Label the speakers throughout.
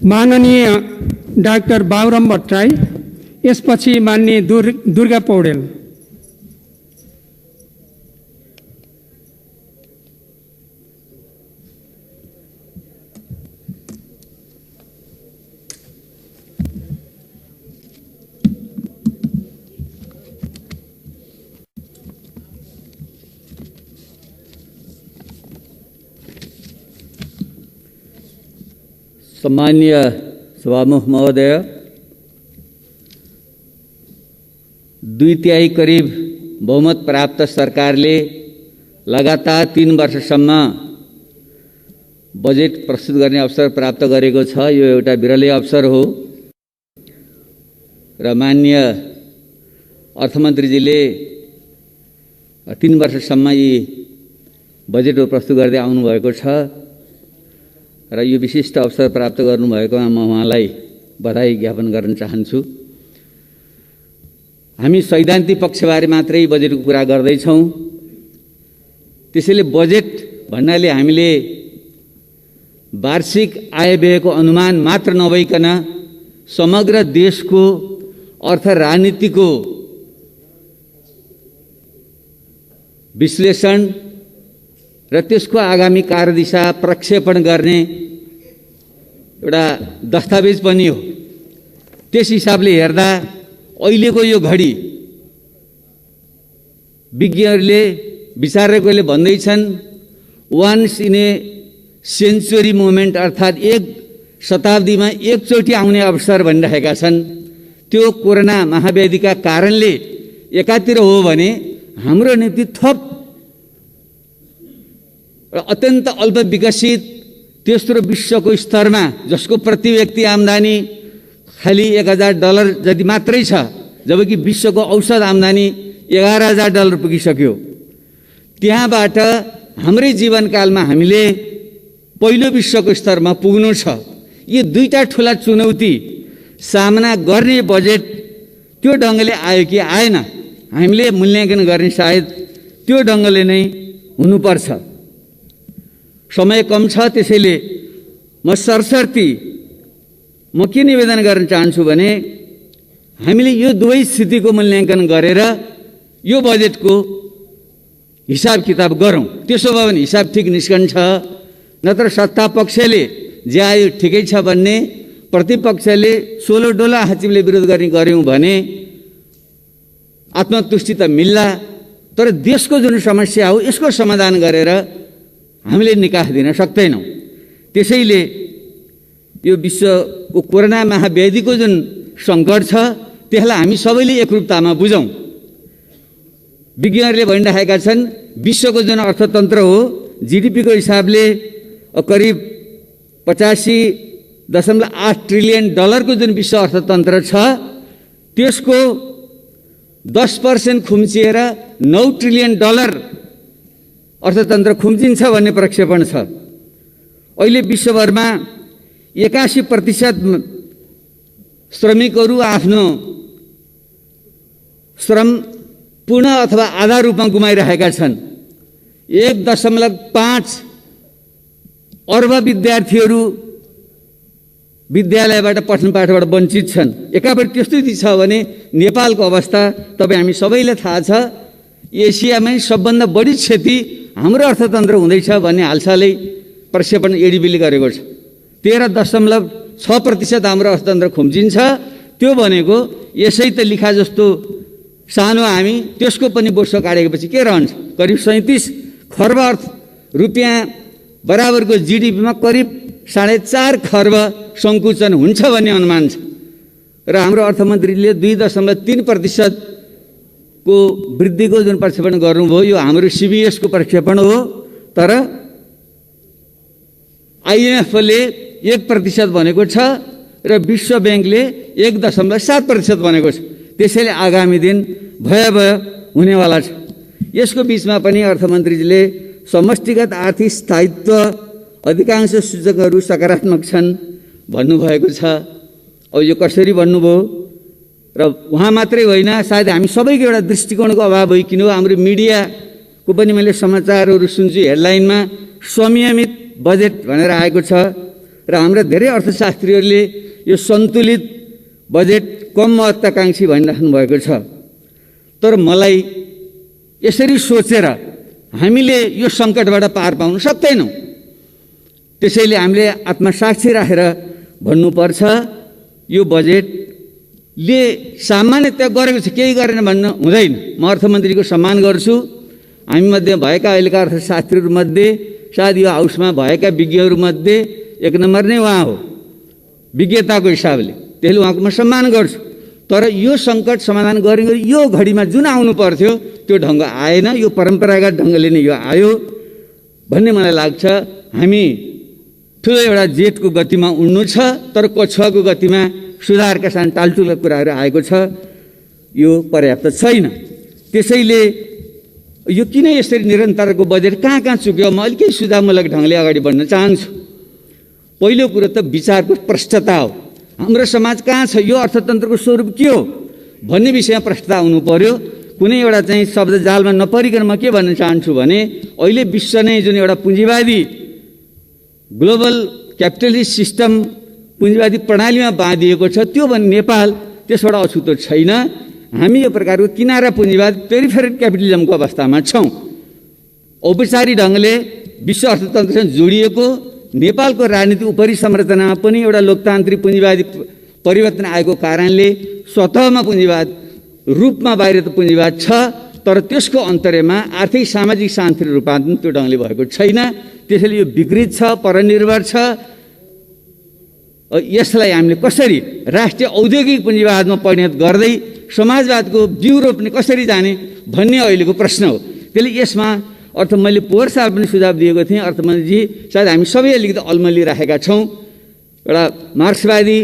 Speaker 1: माननीय डाक्टर बाबुराम भट्टराई, यसपछि माननीय दुर्गा पौडेल।
Speaker 2: सम्मानीय सभामुख महोदय, 2/3 करिब बहुमत प्राप्त सरकारले लगातार 3 वर्षसम्म बजेट प्रस्तुत गर्ने अवसर प्राप्त गरेको छ। यो एउटा विरलै अवसर हो र माननीय अर्थमन्त्रीजीले 3 वर्षसम्म यी बजेट प्रस्तुत गर्दै आउनुभएको छ र यो विशिष्ट अवसर प्राप्त गर्नुभएकोमा म उहाँलाई बधाई ज्ञापन गर्न चाहन्छु। हामी सैद्धान्तिक पक्षबारे मात्रै बजेटको कुरा गर्दैछौँ। त्यसैले बजेट भन्नाले हामीले वार्षिक आय व्ययको अनुमान मात्र नभइकन समग्र देशको अर्थ राजनीतिको विश्लेषण र त्यसको आगामी कार्यदिशा प्रक्षेपण गर्ने एउटा दस्तावेज पनि हो। त्यस हिसाबले हेर्दा अहिलेको यो घडी विज्ञहरूले विचारकहरूले भन्दैछन् once in a century moment, अर्थात् एक शताब्दीमा एकचोटि आउने अवसर भनिरहेका छन्। त्यो कोरोना महाव्याधिका कारणले एकातिर हो भने हाम्रो निम्ति थप अत्यन्त अल्प विकसित तेस्रो विश्वको स्तरमा जसको प्रति व्यक्ति आम्दानी खाली $1000 जति मात्रै छ, जबकि विश्वको औसत आम्दानी $11,000 पुगिसक्यो। त्यहाँबाट हाम्रै जीवनकालमा हामीले पहिलो विश्वको स्तरमा पुग्नु छ। यी दुईटा ठुला चुनौती सामना गर्ने बजेट त्यो ढङ्गले आयो कि आएन, हामीले मूल्याङ्कन गर्ने सायद त्यो ढङ्गले नै हुनुपर्छ। समय कम छ, त्यसैले म सरसर्ती म के निवेदन गर्न चाहन्छु भने हामीले यो दुवै स्थितिको मूल्याङ्कन गरेर यो बजेटको हिसाब किताब गरौँ। त्यसो भयो भने हिसाब ठिक निस्कन्छ। नत्र सत्ता पक्षले जे आयो ठिकै छ भन्ने, प्रतिपक्षले सोलो डोला हाचिमले विरोध गर्ने गऱ्यौँ भने आत्मतुष्टि त मिल्ला, तर देशको जुन समस्या हो यसको समाधान गरेर हामीले निकास दिन सक्दैनौँ। त्यसैले यो विश्वको कोरोना महाव्याधिको जुन सङ्कट छ त्यसलाई हामी सबैले एकरूपतामा बुझौँ। विज्ञहरूले भनिरहेका छन् विश्वको जुन अर्थतन्त्र हो जीडीपीको हिसाबले करिब $85.8 ट्रिलियन को जुन विश्व अर्थतन्त्र छ त्यसको 10% खुम्चिएर $9 ट्रिलियन अर्थतन्त्र खुम्चिन्छ भन्ने प्रक्षेपण छ। अहिले विश्वभरमा 81% श्रमिकहरू आफ्नो श्रम पूर्ण अथवा आधा रूपमा गुमाइरहेका छन्। 1.5 अर्ब विद्यार्थीहरू विद्यालयबाट पठन पाठबाट वञ्चित छन्। एकापट्टि त्यस्तो छ भने नेपालको अवस्था तपाईँ हामी सबैलाई थाहा छ। एसियामै सबभन्दा बढी क्षति हाम्रो अर्थतन्त्र हुँदैछ भन्ने हालसालै प्रक्षेपण एडिबीले गरेको छ। 13.6% हाम्रो अर्थतन्त्र खुम्चिन्छ। त्यो भनेको यसै त लिखा जस्तो सानो हामी त्यसको पनि बोसो काटेपछि के रहन्छ? करिब 37 खर्ब रुपियाँ बराबरको जीडीपीमा करिब 4.5 खर्ब सङ्कुचन हुन्छ भन्ने अनुमान छ र हाम्रो अर्थमन्त्रीले 2.3% को वृद्धिको जुन प्रक्षेपण गर्नुभयो यो हाम्रो सीबीएसको प्रक्षेपण हो। तर आइएमएफले 1% भनेको छ र विश्व ब्याङ्कले 1.7% भनेको छ। त्यसैले आगामी दिन भयावह हुनेवाला छ। यसको बिचमा पनि अर्थमन्त्रीजीले समष्टिगत आर्थिक स्थायित्व अधिकांश सूचकहरू सकारात्मक छन् भन्नुभएको छ। अब यो कसरी भन्नुभयो र उहाँ मात्रै होइन, सायद हामी सबैको एउटा दृष्टिकोणको अभाव भइकिन हो। हाम्रो मिडियाको पनि मैले समाचारहरू सुन्छु, हेडलाइनमा संयमित बजेट भनेर आएको छ। र हाम्रा धेरै अर्थशास्त्रीहरूले यो सन्तुलित बजेट कम महत्त्वाकांक्षी भनिराख्नु भएको छ। तर मलाई यसरी सोचेर हामीले यो सङ्कटबाट पार पाउन सक्दैनौँ। त्यसैले हामीले आत्मसाक्षी राखेर भन्नुपर्छ, यो बजेटले सामान्यतया गरेको छ, केही गरेन भन्न हुँदैन। म अर्थमन्त्रीको सम्मान गर्छु। हामीमध्ये भएका अहिलेका अर्थशास्त्रीहरूमध्ये सायद यो हाउसमा भएका विज्ञहरूमध्ये एक नम्बर नै उहाँ हो विज्ञताको हिसाबले, त्यसले उहाँको म सम्मान गर्छु। तर यो सङ्कट समाधान गर्ने यो घडीमा जुन आउनु पर्थ्यो त्यो ढङ्ग आएन, यो परम्परागत ढङ्गले नै यो आयो भन्ने मलाई लाग्छ। हामी ठुलो एउटा जेटको गतिमा उड्नु छ, तर कछुवाको गतिमा सुधारका साथ टालटुला कुराहरू आएको छ, यो पर्याप्त छैन। त्यसैले यो किन यसरी निरन्तरको बजेट कहाँ चुक्यो, म अलिकति सुधारमूलक ढङ्गले अगाडि बढ्न चाहन्छु। पहिलो कुरो त विचारको प्रष्टता हो। हाम्रो समाज कहाँ छ, यो अर्थतन्त्रको स्वरूप के हो भन्ने विषयमा प्रष्टता आउनु पर्यो। कुनै एउटा चाहिँ शब्द जालमा नपरिकन म के भन्न चाहन्छु भने अहिले विश्व नै जुन एउटा पुँजीवादी ग्लोबल क्यापिटलिस्ट सिस्टम पुँजीवादी प्रणालीमा बाँधिएको छ, त्यो भने नेपाल त्यसबाट अछुतो छैन। हामी यो प्रकारको किनारा पुँजीवाद पेरिफेरल क्यापिटलिजमको अवस्थामा छौँ। औपचारिक ढङ्गले विश्व अर्थतन्त्रसँग जोडिएको नेपालको राजनीतिक उपरिसंरचनामा पनि एउटा लोकतान्त्रिक पुँजीवादी परिवर्तन आएको कारणले स्वतःमा पुँजीवाद रूपमा बाहिर त पुँजीवाद छ, तर त्यसको अन्तर्यमा आर्थिक सामाजिक शान्ति रूपान्तरण त्यो ढङ्गले भएको छैन। त्यसैले यो विकृत छ, परनिर्भर छ। यसलाई हामीले कसरी राष्ट्रिय औद्योगिक पुँजीवादमा परिणत गर्दै समाजवादको बिउ रोप्ने कसरी जाने भन्ने अहिलेको प्रश्न हो। त्यसले यसमा मैले पोहोर साल पनि सुझाव दिएको थिएँ, अर्थमन्त्रीजी सायद हामी सबै अलिकति अल्मली राखेका छौँ। एउटा मार्क्सवादी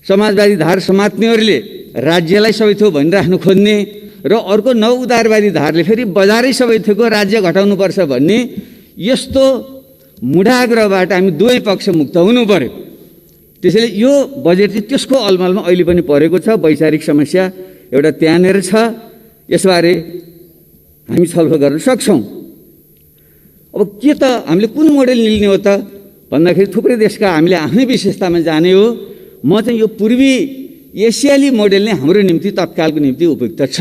Speaker 2: समाजवादी धार समात्नेहरूले राज्यलाई सबै थोक भनिराख्नु खोज्ने र अर्को नव उदारवादी धारले फेरि बजारै सबै थोकको राज्य घटाउनुपर्छ भन्ने यस्तो मुढाग्रहबाट हामी दुवै पक्ष मुक्त हुनु पर्यो। त्यसैले यो बजेट चाहिँ त्यसको अलमलमा अहिले पनि परेको छ। वैचारिक समस्या एउटा त्यहाँनिर छ, यसबारे हामी छलफल गर्न सक्छौँ। अब के त हामीले कुन मोडेल लिने हो त भन्दाखेरि थुप्रै देशका हामीले आफ्नै विशेषतामा जाने हो। म चाहिँ यो पूर्वी एसियाली मोडेल नै हाम्रो निम्ति तत्कालको निम्ति उपयुक्त छ।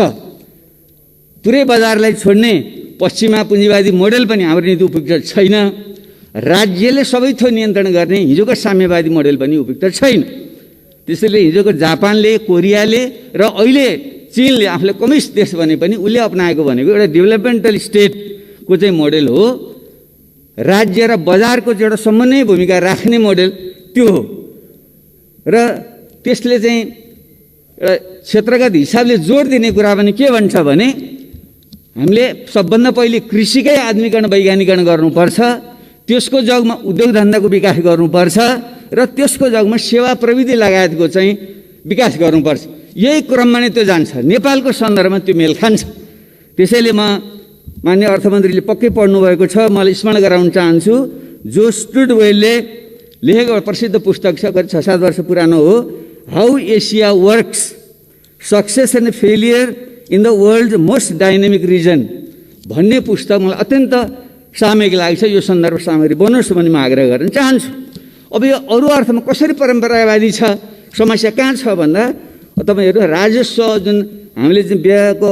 Speaker 2: पुरै बजारलाई छोड्ने पश्चिमा पुँजीवादी मोडेल पनि हाम्रो निम्ति उपयुक्त छैन। राज्यले सबै थोक नियन्त्रण गर्ने हिजोको साम्यवादी मोडेल पनि उपयुक्त छैन। त्यसैले हिजोको जापानले, कोरियाले र अहिले चीनले आफूलाई कम्युनिस्ट देश भने पनि उसले अपनाएको भनेको एउटा डेभलपमेन्टल स्टेटको चाहिँ मोडेल हो। राज्य र बजारको चाहिँ एउटा समन्वय भूमिका राख्ने मोडेल त्यो हो। र त्यसले चाहिँ एउटा क्षेत्रगत हिसाबले जोड दिने कुरा पनि के भन्छ भने हामीले सबभन्दा पहिले कृषिकै आधुनिकीकरण वैज्ञानिकरण गर्नुपर्छ, त्यसको जगमा उद्योग धन्दाको विकास गर्नुपर्छ र त्यसको जगमा सेवा प्रविधि लगायतको चाहिँ विकास गर्नुपर्छ। यही क्रममा नै त्यो जान्छ। नेपालको सन्दर्भमा त्यो मेल खान्छ। त्यसैले म माननीय अर्थमन्त्रीले पक्कै पढ्नु भएको छ, मलाई स्मरण गराउन चाहन्छु। जो स्टुडवेलले लेखेको प्रसिद्ध पुस्तक छ, करिब 6-7 वर्ष पुरानो हो, how Asia works success and failure in the world most dynamic region भन्ने पुस्तक मलाई अत्यन्त सामयिक लाग्छ। यो सन्दर्भ सामग्री बनोस् भन्ने म आग्रह गर्न चाहन्छु। अब यो अरू अर्थमा कसरी परम्परावादी छ, समस्या कहाँ छ भन्दा तपाईँहरू राजस्व जुन हामीले चाहिँ व्ययको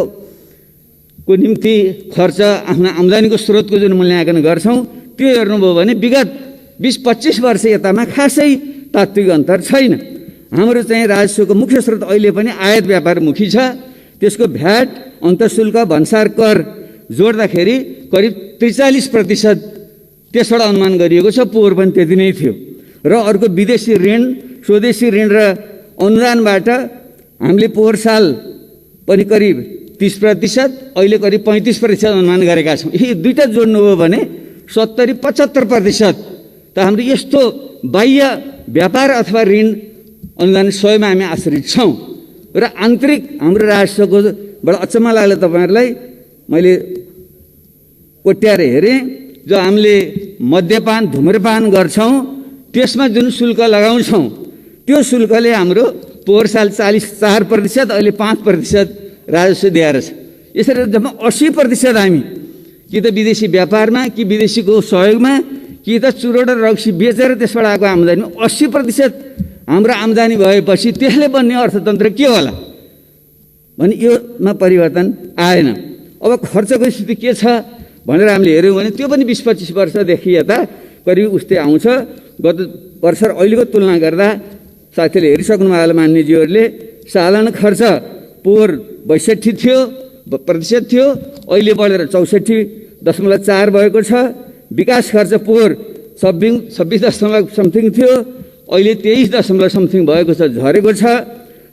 Speaker 2: निम्ति खर्च आफ्नो आम्दानीको स्रोतको जुन मूल्याङ्कन गर्छौँ त्यो हेर्नुभयो भने विगत 20-25 वर्ष यतामा खासै तात्विक अन्तर छैन। हाम्रो चाहिँ राजस्वको मुख्य स्रोत अहिले पनि आयात व्यापारमुखी छ। त्यसको भ्याट, अन्तःशुल्क, भन्सार कर जोड्दाखेरि करिब 43% त्यसबाट अनुमान गरिएको छ। पोहोर पनि त्यति नै थियो। र अर्को विदेशी ऋण, स्वदेशी ऋण र अनुदानबाट हामीले पोहोर साल पनि करिब 30%, अहिले करिब 35% अनुमान गरेका छौँ। यी दुईटा जोड्नुभयो भने 70-75% त हाम्रो यस्तो बाह्य व्यापार अथवा ऋण अनुदान स्वयंमा हामी आश्रित छौँ। र आन्तरिक हाम्रो राजस्वको बडा अचम्म लाग्यो तपाईँहरूलाई, मैले कोट्याएर हेरेँ, जो हामीले मद्यपान धुम्रपान गर्छौँ त्यसमा जुन शुल्क लगाउँछौँ त्यो शुल्कले हाम्रो पोहोर साल 44%, अहिले 5% राजस्व दिएर छ। यसरी जम्मा 80% हामी कि त विदेशी व्यापारमा, कि विदेशीको सहयोगमा, कि त चुरोट र रक्सी बेचेर त्यसबाट आएको आम्दानी 80% हाम्रो आम्दानी भएपछि त्यसले बन्ने अर्थतन्त्र के होला भने योमा परिवर्तन आएन। अब खर्चको स्थिति के छ भनेर हामीले हेऱ्यौँ भने त्यो पनि 20-25 वर्षदेखि यता करिब उस्तै आउँछ। गत वर्ष र अहिलेको तुलना गर्दा साथीले हेरिसक्नु भयो होला मान्यज्यूहरूले, सालाना खर्च पोहोर 62% थियो, अहिले बढेर 64.4 भएको छ। विकास खर्च पोहोर 26 समथिङ थियो, अहिले 23 समथिङ भएको छ, झरेको छ।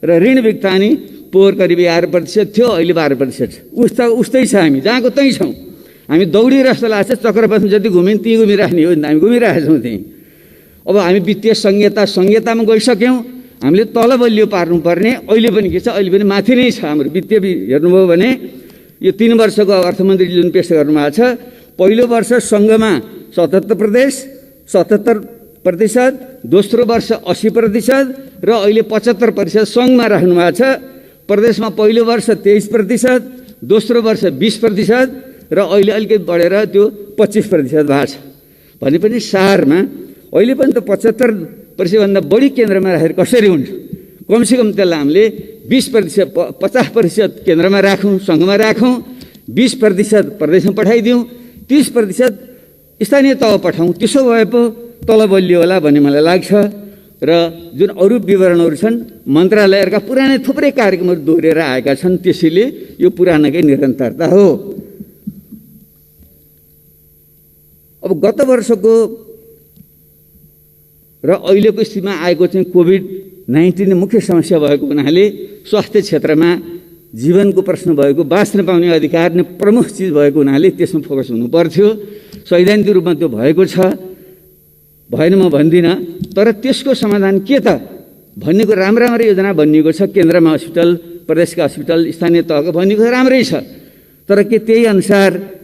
Speaker 2: र ऋण भुक्तानी पोहोर करिब 11% थियो, अहिले 12% छ। उस्तै छ, हामी जहाँको त्यहीँ छौँ। हामी दौडिरहेको जस्तो लाग्छ, चक्रपथमा जति घुम्यौँ त्यहीँ घुमिराख्ने हो नि त, हामी घुमिरहेका छौँ त्यहीँ। अब हामी वित्तीय संहितामा गइसक्यौँ, हामीले तल बलियो पार्नुपर्ने। अहिले पनि के छ, अहिले पनि माथि नै छ हाम्रो वित्तीय। हेर्नुभयो भने यो 3 वर्षको अर्थमन्त्रीले जुन पेश गर्नुभएको छ, पहिलो वर्ष सङ्घमा 77%, दोस्रो वर्ष 80% र अहिले 75% सङ्घमा राख्नु भएको छ। प्रदेशमा पहिलो वर्ष 23%, दोस्रो वर्ष 20% र अहिले अलिकति बढेर त्यो 25% भएको छ। भने पनि सारमा अहिले पनि त 75%भन्दा बढी केन्द्रमा राखेर कसरी हुन्छ? कमसेकम त्यसलाई हामीले 20%, 50% केन्द्रमा राखौँ, सङ्घमा राखौँ, 20% प्रदेशमा पठाइदिउँ, 30% स्थानीय तह पठाउँ। त्यसो भए पो तल बलियो होला भन्ने मलाई लाग्छ। र जुन अरू विवरणहरू छन्, मन्त्रालयहरूका पुरानै थुप्रै कार्यक्रमहरू दोहोरिएर आएका छन्, त्यसैले यो पुरानोकै निरन्तरता हो। अब गत वर्षको र अहिलेको स्थितिमा आएको चाहिँ कोभिड-19 मुख्य समस्या भएको हुनाले स्वास्थ्य क्षेत्रमा जीवनको प्रश्न भएको, बाँच्न पाउने अधिकार नै प्रमुख चिज भएको हुनाले त्यसमा फोकस हुनु पर्थ्यो। सैद्धान्तिक रूपमा त्यो भएको छ, भएन म भन्दिनँ। तर त्यसको समाधान के त भन्नेको राम्रो योजना बनिएको छ। केन्द्रमा हस्पिटल, प्रदेशका हस्पिटल, स्थानीय तहको बनिएको राम्रै छ। तर के त्यही अनुसार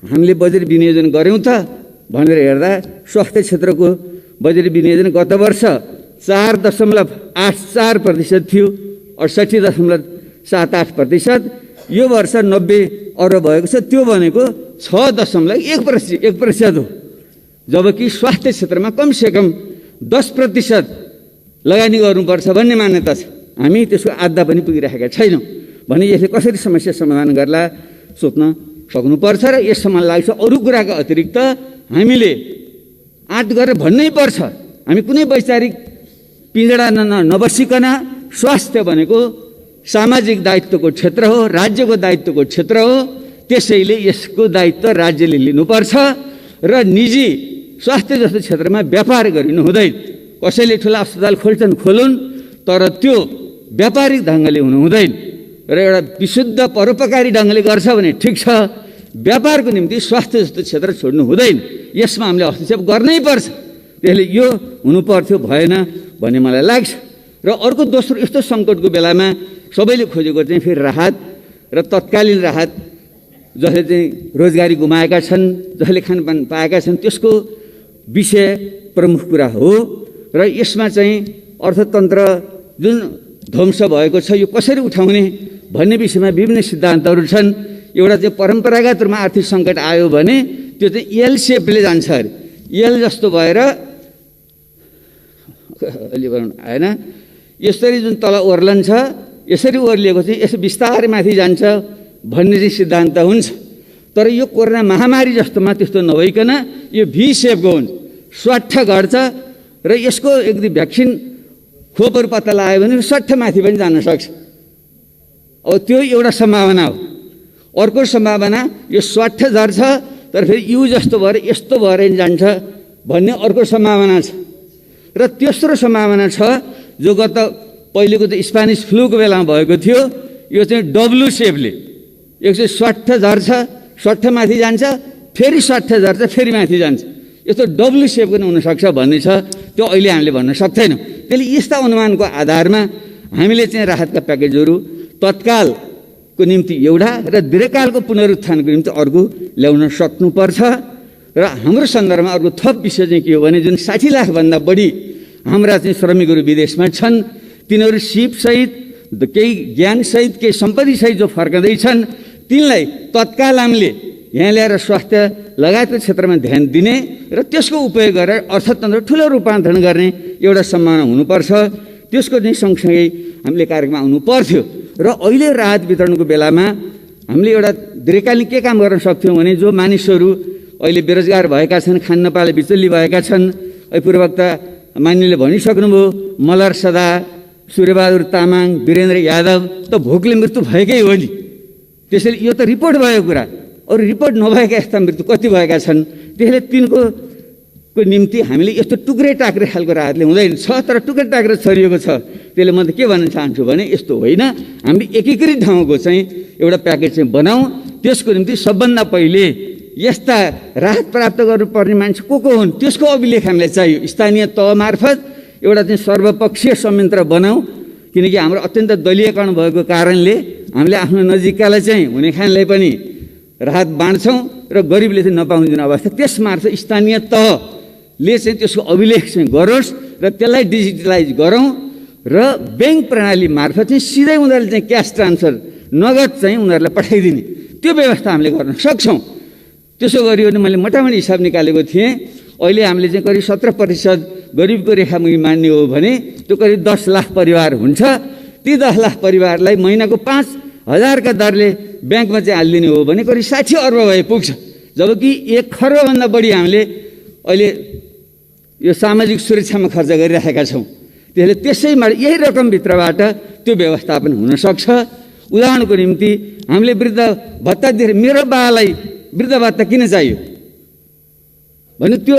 Speaker 2: हामीले बजेट विनियोजन गऱ्यौँ त भनेर हेर्दा स्वास्थ्य क्षेत्रको बजेट विनियोजन गत वर्ष 4.84% थियो, 68.78%। यो वर्ष 90 अर्ब भएको छ, त्यो भनेको 6.1% हो। जबकि स्वास्थ्य क्षेत्रमा कमसेकम 10% लगानी गर्नुपर्छ भन्ने मान्यता छ। हामी त्यसको आधा पनि पुगिरहेका छैनौँ। भने यसले कसरी समस्या समाधान गर्ला सोच्न सक्नुपर्छ। र यसमा मलाई लाग्छ अरू कुराको अतिरिक्त हामीले आँट गरेर भन्नै पर्छ, हामी कुनै वैचारिक पिँजडा नबसिकन स्वास्थ्य भनेको सामाजिक दायित्वको क्षेत्र हो, राज्यको दायित्वको क्षेत्र हो। त्यसैले यसको दायित्व राज्यले लिनुपर्छ र निजी स्वास्थ्य जस्तो क्षेत्रमा व्यापार गरिनु हुँदैन। कसैले ठुला अस्पताल खोलुन्, तर त्यो व्यापारिक ढङ्गले हुनु हुँदैन। र एउटा विशुद्ध परोपकारी ढङ्गले गर्छ भने ठिक छ, व्यापारको निम्ति स्वास्थ्य जस्तो क्षेत्र छोड्नु हुँदैन। यसमा हामीले हस्तक्षेप गर्नै पर्छ। त्यसले यो हुनुपर्थ्यो, भएन भन्ने मलाई लाग्छ। र अर्को दोस्रो, यस्तो सङ्कटको बेलामा सबैले खोजेको चाहिँ फेरि राहत र तत्कालीन राहत। जसले चाहिँ रोजगारी गुमाएका छन्, जसले खानपान पाएका छन्, त्यसको विषय प्रमुख कुरा हो। र यसमा चाहिँ अर्थतन्त्र जुन ध्वंस भएको छ, यो कसरी उठाउने भन्ने विषयमा विभिन्न सिद्धान्तहरू छन्। एउटा चाहिँ परम्परागत रूपमा आर्थिक सङ्कट आयो भने त्यो चाहिँ एल सेपले जान्छ अरे। एल जस्तो भएर अलि आएन, यसरी जुन तल ओर्लन्छ, यसरी ओर्लिएको चाहिँ यसो बिस्तारै माथि जान्छ भन्ने चाहिँ सिद्धान्त हुन्छ। तर यो कोरोना महामारी जस्तोमा त्यस्तो नभइकन यो भी सेपको हुन्छ, स्वाट्ठ घट्छ। र यसको यदि भ्याक्सिन खोपहरू पत्ता लगायो भने सट्ठ माथि पनि जान सक्छ। अब त्यो एउटा सम्भावना हो। अर्को सम्भावना यो स्वाट्ठ झर्छ, तर फेरि यु जस्तो भएर यस्तो भएर जान्छ भन्ने अर्को सम्भावना छ। र तेस्रो सम्भावना छ जो गत पहिलेको त स्पेनिस फ्लूको बेलामा भएको थियो, यो चाहिँ डब्लु सेपले एक चाहिँ स्वाट्ठ झर्छ, स्वाट्ठ माथि जान्छ, फेरि स्वाट्ठ झर्छ, फेरि माथि जान्छ। यस्तो डब्लु सेपको पनि हुनसक्छ भन्ने छ। त्यो अहिले हामीले भन्न सक्दैनौँ। त्यसले यस्ता अनुमानको आधारमा हामीले चाहिँ राहतका प्याकेजहरू तत्कालको निम्ति एउटा र दीर्घकालको पुनरुत्थानको निम्ति अर्को ल्याउन सक्नुपर्छ। र हाम्रो सन्दर्भमा अर्को थप विषय चाहिँ के हो भने जुन 60 लाखभन्दा बढी हाम्रा चाहिँ श्रमिकहरू विदेशमा छन्, तिनीहरू सिपसहित, केही ज्ञानसहित, केही सम्पत्तिसहित जो फर्कँदैछन्, तिनलाई तत्काल हामीले यहाँ ल्याएर स्वास्थ्य लगायतको क्षेत्रमा ध्यान दिने र त्यसको उपयोग गरेर अर्थतन्त्र ठुलो रूपान्तरण गर्ने एउटा सम्भावना हुनुपर्छ। त्यसको चाहिँ सँगसँगै हामीले कार्यक्रम आउनु पर्थ्यो र अहिले राहत वितरणको बेलामा हामीले एउटा दीर्घकालीन के काम गर्न सक्थ्यौँ भने जो मानिसहरू अहिले बेरोजगार भएका छन्, खान नपाए बिचुल्ली भएका छन्, पूर्ववक्ता मान्यले भनिसक्नुभयो, मलर सदा, सूर्यबहादुर तामाङ, वीरेन्द्र यादव त भोकले मृत्यु भएकै हो नि। त्यसैले यो त रिपोर्ट भएको कुरा, अरू रिपोर्ट नभएका यस्ता मृत्यु कति भएका छन्। त्यसैले तिनको निम्ति हामीले यस्तो टुक्रे टाक्रे खालको राहतले हुँदैन छ, तर टुक्रे टाक्रे छरिएको छ। त्यसले म त के भन्न चाहन्छु भने यस्तो होइन, हामीले एकीकृत ढङ्गको चाहिँ एउटा प्याकेज चाहिँ बनाऊँ। त्यसको निम्ति सबभन्दा पहिले यस्ता राहत प्राप्त गर्नुपर्ने मान्छे को हुन् त्यसको अभिलेख हामीलाई चाहियो। स्थानीय तह मार्फत एउटा चाहिँ सर्वपक्षीय संयन्त्र बनाऊ, किनकि हाम्रो अत्यन्त दलीयकरण भएको कारणले हामीले आफ्नो नजिककालाई चाहिँ हुने खानलाई पनि राहत बाँड्छौँ र गरिबले चाहिँ नपाउने जुन अवस्था, त्यसमार्फत स्थानीय तहले चाहिँ त्यसको अभिलेख चाहिँ गरोस् र त्यसलाई डिजिटलाइज गरौँ र ब्याङ्क प्रणाली मार्फत चाहिँ सिधै उनीहरूले चाहिँ क्यास ट्रान्सफर नगद चाहिँ उनीहरूलाई पठाइदिने त्यो व्यवस्था हामीले गर्न सक्छौँ। त्यसो गरियो भने मैले मोटामोटी हिसाब निकालेको थिएँ, अहिले हामीले चाहिँ करिब 17% गरिबको रेखामुनि मान्ने हो भने त्यो करिब 10 लाख परिवार हुन्छ। ती 10 लाख परिवारलाई महिनाको 5,000 का दरले ब्याङ्कमा चाहिँ हालिदिने हो भने करिब 60 अर्ब भए पुग्छ। जबकि 1 खर्बभन्दा बढी हामीले अहिले यो सामाजिक सुरक्षामा खर्च गरिरहेका छौँ। त्यसले त्यसैमा यही रकमभित्रबाट त्यो व्यवस्थापन हुनसक्छ। उदाहरणको निम्ति हामीले वृद्ध भत्ता दिएर मेरो बालाई वृद्ध भत्ता किन चाहियो भने त्यो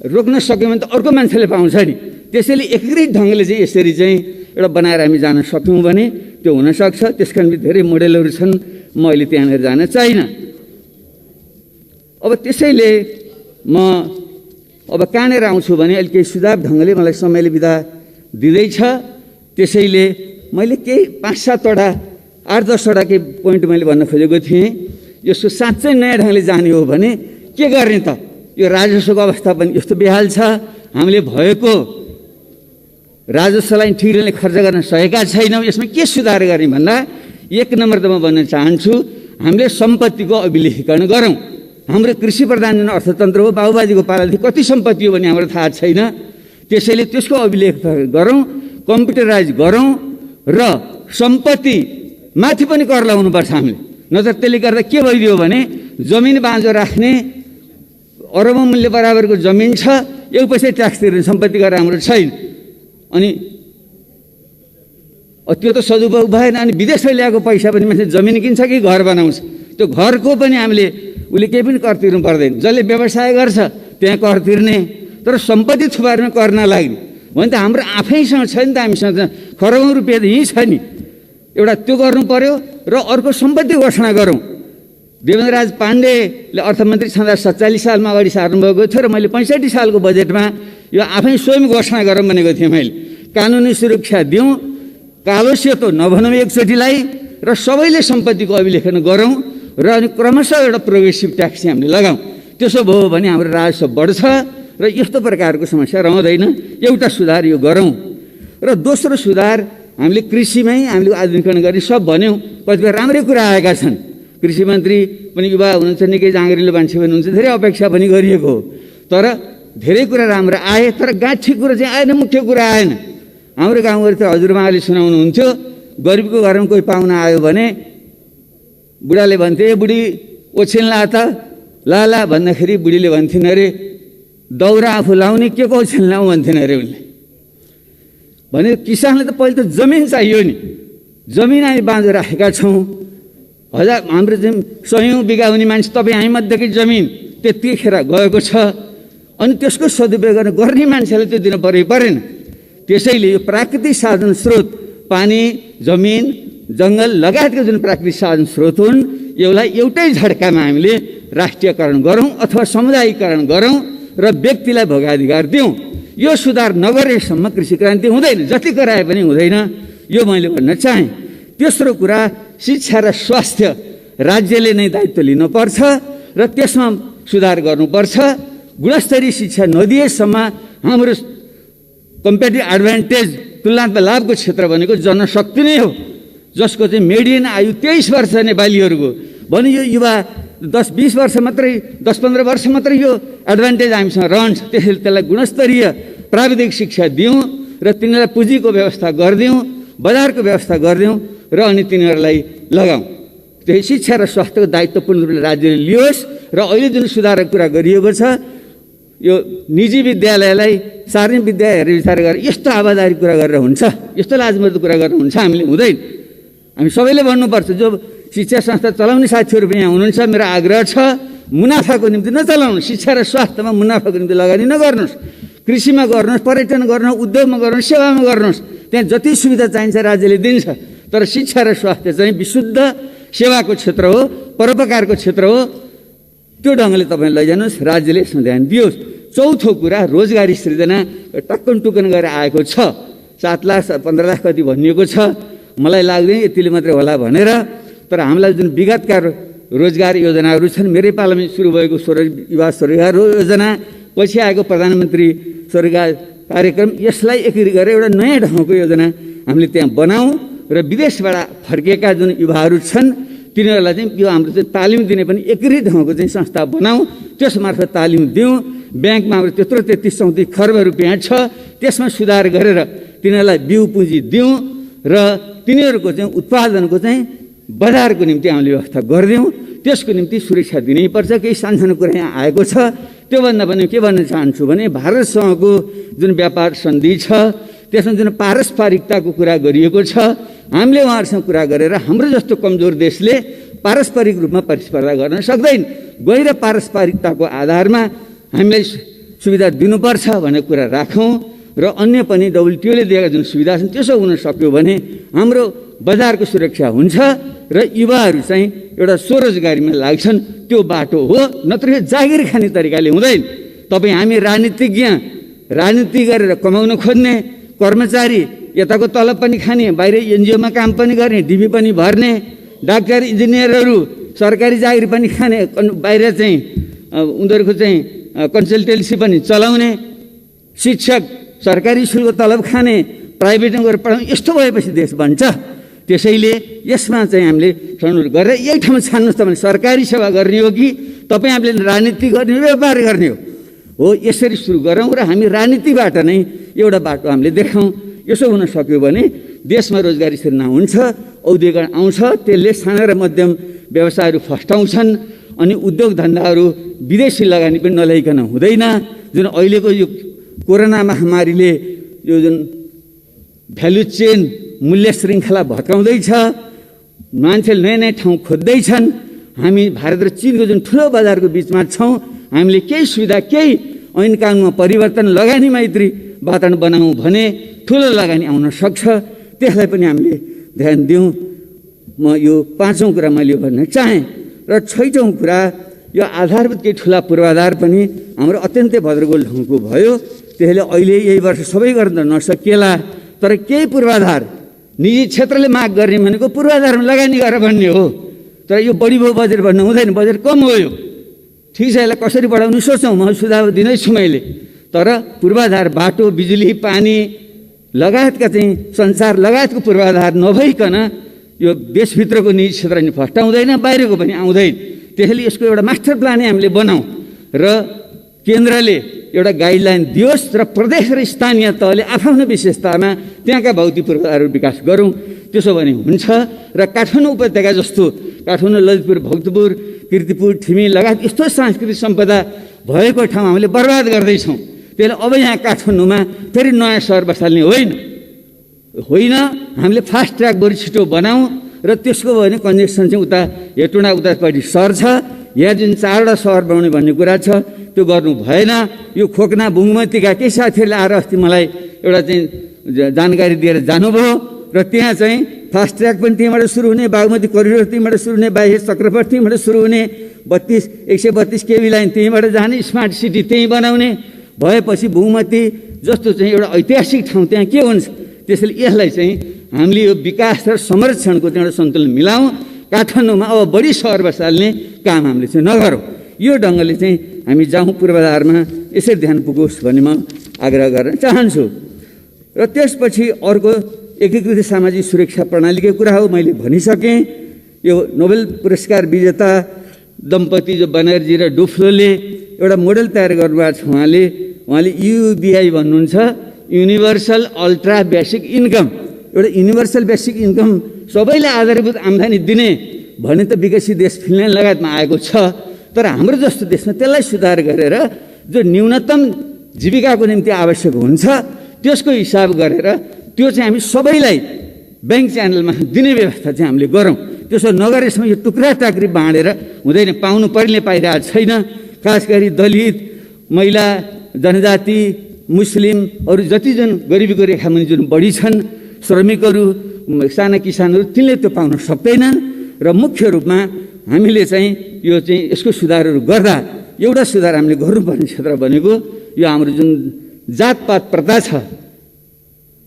Speaker 2: रोक्न सक्यो भने त अर्को मान्छेले पाउँछ नि। त्यसैले एकीकृत ढङ्गले चाहिँ यसरी चाहिँ एउटा बनाएर हामी जान सक्यौँ भने त्यो हुनसक्छ। त्यसका निम्ति धेरै मोडेलहरू छन्, म अहिले त्यहाँनिर जान चाहिनँ। अब त्यसैले म अब कहाँनिर आउँछु भने अहिले केही सुझाव ढङ्गले मलाई समयले बिदा दिँदैछ। त्यसैले मैले केही 5-7वटा 8-10वटा केही पोइन्ट मैले भन्न खोजेको थिएँ। यसको साँच्चै नयाँ ढङ्गले जाने हो भने के गर्ने त? यो राजस्वको अवस्था पनि यस्तो बेहाल छ, हामीले भएको राजस्वलाई ठिकले खर्च गर्न सकेका छैनौँ। यसमा के सुधार गर्ने भन्दा 1 नम्बर त म भन्न चाहन्छु, हामीले सम्पत्तिको अभिलेखीकरण गरौँ। हाम्रो कृषि प्रधान जुन अर्थतन्त्र हो, बाबुबाजीको पालादेखि कति सम्पत्ति हो भने हाम्रो थाहा छैन। त्यसैले त्यसको अभिलेख गरौँ, कम्प्युटराइज गरौँ र सम्पत्ति माथि पनि कर लगाउनुपर्छ हामीले। नत्र त्यसले गर्दा के भइदियो भने जमिन बाँझो राख्ने, अरबौँ मूल्य बराबरको जमिन छ, 1 पैसा ट्याक्स तिर्ने सम्पत्ति गरेर हाम्रो छैन। अनि त्यो त सदुपयोग भएन। अनि विदेशमा ल्याएको पैसा पनि मान्छे जमिन किन्छ कि घर बनाउँछ, त्यो घरको पनि हामीले उसले केही पनि कर तिर्नु पर्दैन। जसले व्यवसाय गर्छ त्यहाँ कर तिर्ने, तर सम्पत्ति थुपार्न कर नलाग्ने भने त हाम्रो आफैसँग छ नि त, हामीसँग खरबौँ रुपियाँ त यहीँ छ नि। एउटा त्यो गर्नु पर्यो र अर्को सम्पत्ति घोषणा गरौँ। देवेन्द्रराज पाण्डेले अर्थमन्त्री छँदा 47 सालमा अगाडि सार्नुभएको थियो र मैले 65 सालको बजेटमा यो आफै स्वयं घोषणा गरौँ भनेको थिएँ। मैले कानुनी सुरक्षा दिउँ, कालो सेतो नभनौँ एकचोटिलाई, र सबैले सम्पत्तिको अभिलेखन गरौँ र अनि क्रमशः एउटा प्रोग्रेसिभ ट्याक्स हामीले लगाउँ। त्यसो भयो भने हाम्रो राजस्व बढ्छ र यस्तो प्रकारको समस्या रहँदैन। एउटा सुधार यो गरौँ। र दोस्रो सुधार हामीले कृषिमै हामीले आधुनिकीकरण गर्ने सब भन्यौँ, कतिपय राम्रै कुरा आएका छन्। कृषि मन्त्री पनि युवा हुनुहुन्छ, निकै जाँगरिलो मान्छे पनि हुनुहुन्छ, धेरै अपेक्षा पनि गरिएको हो। तर धेरै कुरा राम्रो आए, तर गाँठी कुरा चाहिँ आएन, मुख्य कुरा आएन। हाम्रो गाउँघर त हजुरबाले सुनाउनुहुन्थ्यो, गरिबको घरमा कोही पाहुना आयो भने बुढाले भन्थे, ए बुढी ओछिन्ला त ला भन्दाखेरि बुढीले भन्थिन् अरे दौरा आफू लाउने के को ओछिन्लाऊ भन्थिन् अरे उनले। भने किसानले त पहिले त जमिन चाहियो नि, जमिन हामी बाँझो राखेका छौँ। हाम्रो चाहिँ 100 बिघा हुने मान्छे तपाईँ हामीमध्येकै जमिन त्यतिखेर गएको छ। अनि त्यसको सदुपयोग गर्ने मान्छेलाई त्यो दिन परेन। त्यसैले यो प्राकृतिक साधन स्रोत, पानी, जमिन, जङ्गल लगायतका जुन प्राकृतिक साधन स्रोत हुन्, यसलाई एउटै झड्कामा हामीले राष्ट्रियकरण गरौँ अथवा समुदायिकरण गरौँ र व्यक्तिलाई भोगाधिकार दिउँ। यो सुधार नगरेसम्म कृषि क्रान्ति हुँदैन, जति कराए पनि हुँदैन। यो मैले भन्न चाहेँ। तेस्रो कुरा, शिक्षा र स्वास्थ्य राज्यले नै दायित्व लिनुपर्छ र त्यसमा सुधार गर्नुपर्छ। गुणस्तरीय शिक्षा नदिएसम्म हाम्रो कम्पेटिभ एडभान्टेज तुलनात्मक लाभको क्षेत्र भनेको जनशक्ति नै हो, जसको चाहिँ मेडियन आयु 23 वर्ष नेपालीहरूको भने यो युवा 10-20 वर्ष मात्रै 10-15 वर्ष मात्रै यो एडभान्टेज हामीसँग रहन्छ। त्यसैले त्यसलाई गुणस्तरीय प्राविधिक शिक्षा दिउँ र तिनीहरूलाई पुँजीको व्यवस्था गरिदिउँ, बजारको व्यवस्था गरिदिउँ र अनि तिनीहरूलाई लगाउँ। त्यही शिक्षा र स्वास्थ्यको दायित्व पूर्ण रूपले राज्यले लियोस् र अहिले जुन सुधारको कुरा गरिएको छ यो निजी विद्यालयलाई सार्वजनिक विद्यालयहरू विचार गरेर यस्तो आवाजदारी कुरा गरेर हुन्छ, यस्तो लाजमर्दो कुरा गरेर हुन्छ हामीले हुँदैन। हामी सबैले भन्नुपर्छ, जो शिक्षा संस्था चलाउने साथीहरू पनि यहाँ हुनुहुन्छ, मेरो आग्रह छ मुनाफाको निम्ति नचलाउनु, शिक्षा र स्वास्थ्यमा मुनाफाको निम्ति लगानी नगर्नुहोस्, कृषिमा गर्नुहोस्, पर्यटन गर्नुहोस्, उद्योगमा गर्नुहोस्, सेवामा गर्नुहोस्, त्यहाँ जति सुविधा चाहिन्छ राज्यले दिन्छ। तर शिक्षा र स्वास्थ्य चाहिँ विशुद्ध सेवाको क्षेत्र हो, परोपकारको क्षेत्र हो, त्यो ढङ्गले तपाईँ लैजानुहोस्, राज्यले यसमा ध्यान दियोस्। चौथो कुरा रोजगारी सृजना टक्कन टुक्कन गरेर आएको छ, 7 लाख 15 लाख कति भनिएको छ, मलाई लाग्दैन यतिले मात्रै होला भनेर। तर हामीलाई जुन विगतका रोजगार योजनाहरू छन्, मेरै पालामा सुरु भएको युवा स्वरोजगार योजना, पछि आएको प्रधानमन्त्री स्वरोजगार कार्यक्रम, यसलाई एकीकृत गरेर एउटा नयाँ ढङ्गको योजना हामीले त्यहाँ बनाऊँ र विदेशबाट फर्किएका जुन युवाहरू छन् तिनीहरूलाई चाहिँ यो हाम्रो चाहिँ तालिम दिने पनि एकीकृत ढङ्गको चाहिँ संस्था बनाऊँ, त्यस मार्फत तालिम दिउँ। ब्याङ्कमा हाम्रो त्यत्रो 33-34 खर्ब रुपियाँ छ, त्यसमा सुधार गरेर तिनीहरूलाई बिउ पुँजी दिउँ र तिनीहरूको चाहिँ उत्पादनको चाहिँ बजारको निम्ति हामीले व्यवस्था गरिदिउँ। त्यसको निम्ति सुरक्षा दिनैपर्छ। केही सानसानो कुरा यहाँ आएको छ, त्योभन्दा पनि के भन्न चाहन्छु भने भारतसँगको जुन व्यापार सन्धि छ त्यसमा जुन पारस्परिकताको कुरा गरिएको छ, हामीले उहाँहरूसँग कुरा गरेर हाम्रो जस्तो कमजोर देशले पारस्परिक रूपमा प्रतिस्पर्धा गर्न सक्दैन, गएर पारस्परिकताको आधारमा हामीलाई सुविधा दिनुपर्छ भन्ने कुरा राखौँ र अन्य पनि WTO-ले दिएका जुन सुविधा छन् त्यसो हुन सक्यो भने हाम्रो बजारको सुरक्षा हुन्छ र युवाहरू चाहिँ एउटा स्वरोजगारीमा लाग्छन्। त्यो बाटो हो, नत्र जागिर खाने तरिकाले हुँदैन। तपाईँ हामी राजनीति गरेर कमाउन खोज्ने कर्मचारी, यताको तलब पनि खाने, बाहिर NGO-मा काम पनि गर्ने, डिबी पनि भर्ने, डाक्टर इन्जिनियरहरू सरकारी जागिर पनि खाने, बाहिर चाहिँ उनीहरूको चाहिँ कन्सल्टेन्सी पनि चलाउने, शिक्षक सरकारी स्कुलको तलब खाने, प्राइभेटमा गएर पढाउने, यस्तो भएपछि देश बन्छ। त्यसैले यसमा चाहिँ हामीले छनौट गरेर यही ठाउँमा छान्नुहोस्, तपाईँले सरकारी सेवा गर्ने हो कि तपाईँ हामीले राजनीति गर्ने हो, व्यापार गर्ने हो, यसरी सुरु गरौँ र हामी राजनीतिबाट नै एउटा बाटो हामीले देखाउँ। यसो हुन सक्यो भने देशमा रोजगारी सृजना हुन्छ, औद्योगिकरण आउँछ, त्यसले साना र मध्यम व्यवसायहरू फस्टाउँछन् अनि उद्योग धन्दाहरू विदेशी लगानी पनि नल्याइकन हुँदैन। जुन अहिलेको यो कोरोना महामारीले यो जुन भ्यालु चेन मूल्य श्रृङ्खला भत्काउँदैछ, मान्छेले नयाँ नयाँ ठाउँ खोज्दैछन्। हामी भारत र चीनको जुन ठुलो बजारको बिचमा छौँ, हामीले केही सुविधा, केही ऐन कानुनमा परिवर्तन, लगानी मैत्री वातावरण बनाऊँ भने ठुलो लगानी आउन सक्छ। त्यसलाई पनि हामीले ध्यान दिउँ। म यो 5औं कुरा मैले भन्न चाहेँ। र 6औं कुरा यो आधारभूत केही ठुला पूर्वाधार पनि हाम्रो अत्यन्तै भद्रगोल ढङ्गको भयो। त्यसैले अहिले यही वर्ष सबै गर्न नसकिएला, तर केही पूर्वाधार निजी क्षेत्रले माग गर्ने भनेको पूर्वाधारमा लगानी गरेर भन्ने हो। तर यो बढी भयो बजेट भन्नु हुँदैन, बजेट कम हो यो। ठिक छ, यसलाई कसरी बढाउनु सोचौँ, म सुझाव दिँदैछु मैले। तर पूर्वाधार बाटो, बिजुली, पानी लगायतका चाहिँ सञ्चार लगायतको पूर्वाधार नभइकन यो देशभित्रको निजी क्षेत्र नि फस्टाउँदैन, बाहिरको पनि आउँदैन। त्यसैले यसको एउटा मास्टर प्लानै हामीले बनाऊँ र केन्द्रले एउटा गाइडलाइन दियोस् र प्रदेश र स्थानीय तहले आफ्नो विशेषतामा त्यहाँका भौतिक पूर्वाधार विकास गरौँ। त्यसो भने हुन्छ। र काठमाडौँ उपत्यका जस्तो काठमाडौँ, ललितपुर, भक्तपुर, कीर्तिपुर, ठिमी लगायत यस्तो सांस्कृतिक सम्पदा भएको ठाउँ हामीले बर्बाद गर्दैछौँ। त्यसले अब यहाँ काठमाडौँमा फेरि नयाँ सहर बसाल्ने होइन, हामीले फास्ट ट्र्याक बरु छिटो बनाऊँ र त्यसको भने कन्जेक्सन चाहिँ उता हेटुँडा उतापट्टि सर्छ। यहाँ जुन 4वटा सहर बनाउने भन्ने कुरा छ त्यो गर्नु भएन। यो खोकना बुङमतीका केही साथीहरूले आएर अस्ति मलाई एउटा चाहिँ जानकारी दिएर जानुभयो र त्यहाँ चाहिँ फास्ट ट्र्याक पनि त्यहीँबाट सुरु हुने, बागमती करिडोर त्यहीँबाट सुरु हुने, बाह्य चक्रपथ त्यहीँबाट सुरु हुने, 132 केबी लाइन त्यहीँबाट जाने, स्मार्ट सिटी त्यहीँ बनाउने भएपछि बुङमती जस्तो चाहिँ एउटा ऐतिहासिक ठाउँ त्यहाँ के हुन्छ। त्यसैले यसलाई चाहिँ हामीले यो विकास र संरक्षणको चाहिँ एउटा सन्तुलन मिलाउँ। काठमाडौँमा अब बढी सहर बसाल्ने काम हामीले चाहिँ नगरौँ। यो ढङ्गले चाहिँ हामी जाउँ, पूर्वाधारमा यसरी ध्यान पुगोस् भन्ने म आग्रह गर्न चाहन्छु। र त्यसपछि अर्को एकीकृत सामाजिक सुरक्षा प्रणालीको कुरा हो, मैले भनिसकेँ। यो नोबेल पुरस्कार विजेता दम्पति जो बनर्जी र डुफ्लोले एउटा मोडल तयार गर्नुभएको छ। उहाँले युबिआई भन्नुहुन्छ, युनिभर्सल अल्ट्रा बेसिक इन्कम। एउटा युनिभर्सल बेसिक इन्कम सबैलाई आधारभूत आम्दानी दिने भने त विकसित देश फिनल्यान्ड लगायतमा आएको छ। तर हाम्रो जस्तो देशमा त्यसलाई सुधार गरेर जो न्यूनतम जीविकाको निम्ति आवश्यक हुन्छ त्यसको हिसाब गरेर त्यो चाहिँ हामी सबैलाई ब्याङ्क च्यानलमा दिने व्यवस्था चाहिँ हामीले गरौँ। त्यसो नगरेसम्म यो टुक्रा टाक्री बाँडेर हुँदैन। पाउनु पर्ने पाइरहेको छैन। खास गरी दलित, महिला, जनजाति, मुस्लिम अरू जति जुन गरिबीको रेखामुनि जुन बढी छन्, श्रमिकहरू, साना किसानहरू, तिनले त्यो पाउन सक्दैनन्। र मुख्य रूपमा हामीले चाहिँ यो चाहिँ यसको सुधारहरू गर्दा एउटा सुधार हामीले गर्नुपर्ने क्षेत्र भनेको यो हाम्रो जुन जातपात प्रथा छ,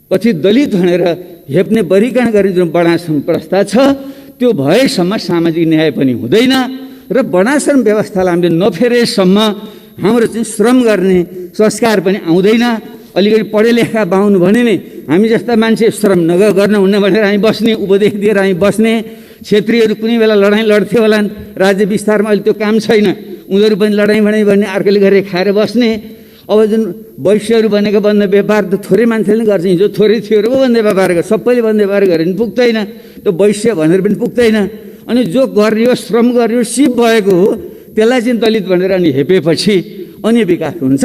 Speaker 2: पछि दलित भनेर हेप्ने वर्गीकरण गर्ने जुन वर्णाश्रम प्रथा छ, त्यो भएसम्म सामाजिक न्याय पनि हुँदैन र वर्णाश्रम व्यवस्थालाई हामीले नफेरेसम्म हाम्रो चाहिँ श्रम गर्ने संस्कार पनि आउँदैन। अलिकति पढे लेखा बाहुन भने नि हामी जस्ता मान्छे श्रम गर्नुहुन्न भनेर हामी बस्ने, उपदेश दिएर हामी बस्ने। क्षेत्रीहरू कुनै बेला लडाइँ लड्थे होलान्, राज्य विस्तारमा अहिले त्यो काम छैन, उनीहरू पनि लडाइँ भने अर्कोले गरेर खाएर बस्ने। अब जुन वैश्यहरू भनेको बन्द व्यापार त थोरै मान्छेले गर्छ, हिजो थोरै थियो पो बन्द व्यापार गर्छ, सबैले बन्द व्यापार गरे पनि पुग्दैन, त्यो वैश्य भनेर पनि पुग्दैन। अनि जो गरियो श्रम गरियो सिप भएको हो त्यसलाई चाहिँ दलित भनेर अनि हेपेपछि अनि विकास हुन्छ।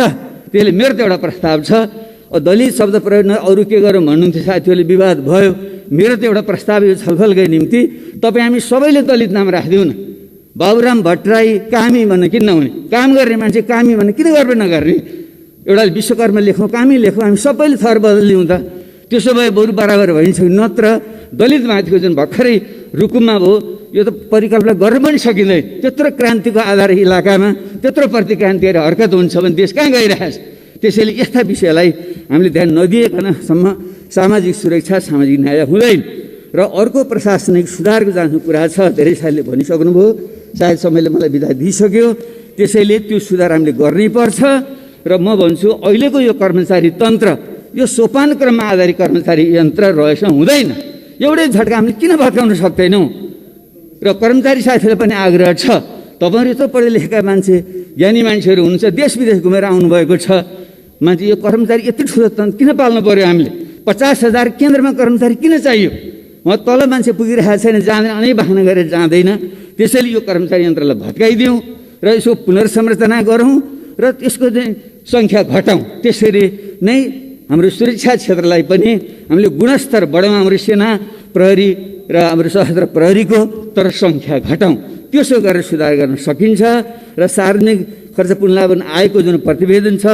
Speaker 2: त्यसले मेरो त एउटा प्रस्ताव छ। दलित शब्द प्रयोग न अरू के गरौँ भन्नुहुन्थ्यो साथीहरूले, विवाद भयो। मेरो त एउटा प्रस्ताव यो छलफलकै निम्ति तपाईँ हामी सबैले दलित नाम राखिदिउँ न। बाबुराम भट्टराई कामी भन्न किन नहुने? काम गर्ने मान्छे कामी भन्न किन गर्नु नगर्ने? एउटा विश्वकर्मा लेखौँ, कामी लेखौँ, हामी सबैले थर बदलिउँ त। त्यसो भए बरु बराबर भइन्छ। नत्र दलित माथिको जुन भर्खरै रुकुममा भयो, यो त परिकल्पना गर्न पनि सकिँदैन। त्यत्रो क्रान्तिको आधार इलाकामा त्यत्रो प्रतिक्रान्तिहरू हरकत हुन्छ भने देश कहाँ गइरहेछ? त्यसैले यस्ता विषयलाई हामीले ध्यान नदिएकनसम्म सामाजिक सुरक्षा, सामाजिक न्याय हुँदैन। र अर्को प्रशासनिक सुधारको जाँच्ने कुरा छ, धेरै साथीले भनिसक्नुभयो, सायद समयले मलाई बिदा दिइसक्यो। त्यसैले त्यो सुधार हामीले गर्नै पर्छ। र म भन्छु अहिलेको यो कर्मचारी तन्त्र, यो सोपान क्रममा आधारित कर्मचारी यन्त्र रहेछ हुँदैन। एउटै झट्का हामीले किन भत्काउन सक्दैनौँ? र कर्मचारी साथीहरूलाई पनि आग्रह छ, तपाईँहरू यत्रो पढे लेखेका मान्छे, ज्ञानी मान्छेहरू हुनुहुन्छ, देश विदेश घुमेर आउनुभएको छ, मान्छे यो कर्मचारी यति ठुलो तन्त्र किन पाल्नु पर्यो? हामीले 50,000 केन्द्रमा कर्मचारी किन चाहियो? उहाँ तल मान्छे पुगिरहेको छैन, जाँदैन, अनेक बहाना गरेर जाँदैन। त्यसैले यो कर्मचारी यन्त्रलाई भत्काइदिउँ र यसको पुनर्संरचना गरौँ र यसको चाहिँ सङ्ख्या घटाउँ। त्यसरी नै हाम्रो सुरक्षा क्षेत्रलाई पनि हामीले गुणस्तर बढाउँ। हाम्रो सेना, प्रहरी र हाम्रो सशस्त्र प्रहरीको तर सङ्ख्या घटाउँ। त्यसो गरेर सुधार गर्न सकिन्छ। र सार्वजनिक खर्च पुनर्लाभन आएको जुन प्रतिवेदन छ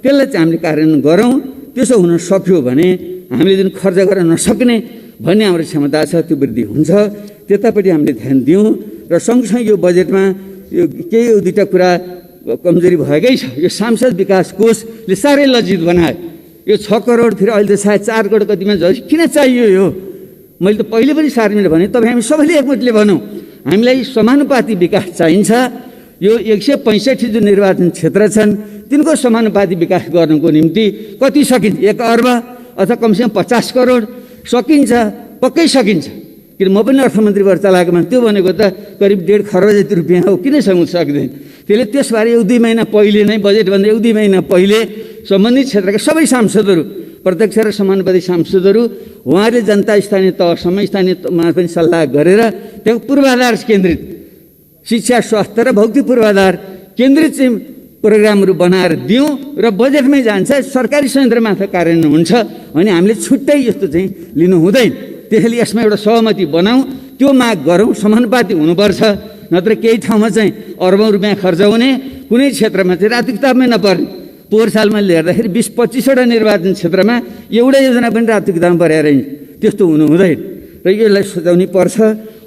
Speaker 2: त्यसलाई चाहिँ हामीले कार्यान्वयन गरौँ। त्यसो हुन सक्यो भने हामीले जुन खर्च गर्न नसक्ने भन्ने हाम्रो क्षमता छ त्यो वृद्धि हुन्छ। त्यतापट्टि हामीले ध्यान दिउँ। र सँगसँगै यो बजेटमा यो केही दुईवटा कुरा कमजोरी भएकै छ। यो सांसद विकास कोषले साह्रै लज्जित बनायो। यो 6 करोड फेरि अहिले त सायद 4 करोड कतिमा झन् किन चाहियो? यो मैले त पहिले पनि सार्वजनिक भने, तपाईँ हामी सबैले एकमतले भनौँ हामीलाई समानुपाती विकास चाहिन्छ। यो 165 जुन निर्वाचन क्षेत्र छन् तिनको समानुपाती विकास गर्नुको निम्ति कति सकिन्छ? 1 अर्ब अथवा कमसेकम 50 करोड सकिन्छ, पक्कै सकिन्छ। किन म पनि अर्थमन्त्री भएर चलाएको मान्छे, त्यो भनेको त करिब 1.5 खर्ब जति रुपियाँ हो, किन सक्दैन? त्यसले त्यसबारे 1-2 महिना पहिले नै, बजेटभन्दा 1-2 महिना पहिले सम्बन्धित क्षेत्रका सबै सांसदहरू, प्रत्यक्ष र समानुपाती सांसदहरू, उहाँले जनता स्थानीय तहसम्म, स्थानीयमा पनि सल्लाह गरेर त्यो पूर्वाधार केन्द्रित शिक्षा, स्वास्थ्य र भौतिक पूर्वाधार केन्द्रित चाहिँ प्रोग्रामहरू बनाएर दिउँ र बजेटमै जान्छ। सरकारी संयन्त्रमार्फत कार्यान्वयन हुन्छ भने हामीले छुट्टै यस्तो चाहिँ लिनु हुँदैन। त्यसैले यसमा एउटा सहमति बनाऊँ, त्यो माग गरौँ। समानुपाती हुनुपर्छ, नत्र केही ठाउँमा चाहिँ अर्बौँ रुपियाँ खर्च हुने, कुनै क्षेत्रमा चाहिँ रातो किताबमै नपर्ने। पोहोर सालमा हेर्दाखेरि 20-25वटा निर्वाचन क्षेत्रमा एउटा योजना पनि रातो किताबमा परेर त्यस्तो हुनु हुँदैन र यसलाई सुझाउनै पर्छ।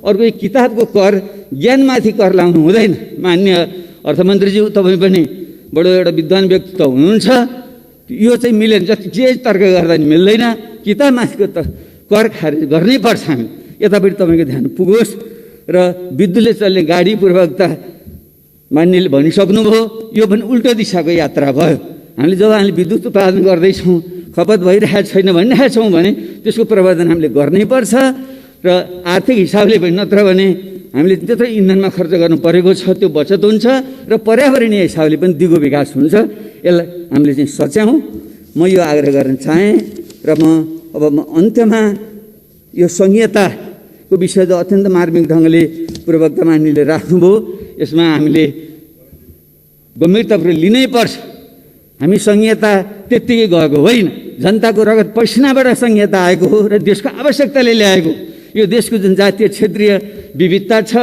Speaker 2: अर्को किताबको कर, ज्ञानमाथि कर लाउनु हुँदैन। मान्य अर्थमन्त्रीज्यू, तपाईँ पनि बडो एउटा विद्वान व्यक्ति त हुनुहुन्छ, यो चाहिँ मिलेन। जति जे तर्क गर्दा नि मिल्दैन। किताबमाथिको त कर खारेज गर्नै पर्छ हामी। यतापट्टि तपाईँको ध्यान पुगोस्। र विद्युतले चल्ने गाडी पूर्वकता मान्यले भनिसक्नुभयो, यो पनि उल्टो दिशाको यात्रा भयो। हामीले विद्युत उत्पादन गर्दैछौँ, खपत भइरहेको छैन भनिरहेका छौँ भने त्यसको प्रवर्धन हामीले गर्नै पर्छ र आर्थिक हिसाबले पनि, नत्र भने हामीले त्यत्रो इन्धनमा खर्च गर्नु परेको छ, त्यो बचत हुन्छ र पर्यावरणीय हिसाबले पनि दिगो विकास हुन्छ। यसलाई हामीले चाहिँ सच्याउँ, म यो आग्रह गर्न चाहेँ। र अब अन्त्यमा यो संहिताको विषय त अत्यन्त मार्मिक ढङ्गले पूर्ववक्ता मान्यले राख्नुभयो। यसमा हामीले गम्भीरतापूर्वक लिनै पर्छ। हामी संहिता त्यत्तिकै गएको होइन, जनताको रगत पसिनाबाट संहिता आएको हो र देशको आवश्यकताले ल्याएको। यो देशको जुन जातीय क्षेत्रीय विविधता छ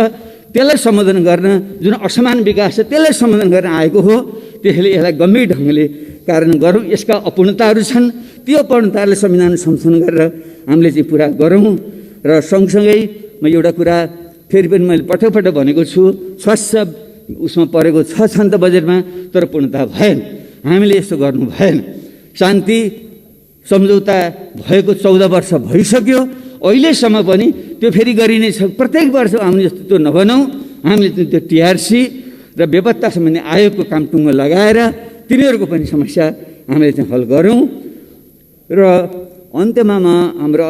Speaker 2: त्यसलाई सम्बोधन गर्न, जुन असमान विकास छ त्यसलाई सम्बोधन गर्न आएको हो। त्यसैले यसलाई गम्भीर ढङ्गले कारण गरौँ। यसका अपूर्णताहरू छन्, त्यो अपूर्णताहरूलाई संविधान संशोधन गरेर हामीले चाहिँ पुरा गरौँ। र सँगसँगै म एउटा कुरा फेरि पनि मैले पटक पटक भनेको छु, स्वच्छ उसमा परेको छ नि त बजेटमा, तर पूर्णता भएन। हामीले यस्तो गर्नु भएन। शान्ति सम्झौता भएको 14 वर्ष भइसक्यो, अहिलेसम्म पनि त्यो फेरि गरिनै छ। प्रत्येक वर्ष आउने जस्तो त्यो नबनाउँ। हामीले त्यो टिआरसी र बेपत्ता सम्बन्धी आयोगको काम टुङ्गो लगाएर तिनीहरूको पनि समस्या हामीले चाहिँ हल गरौँ। र अन्त्यमा हाम्रो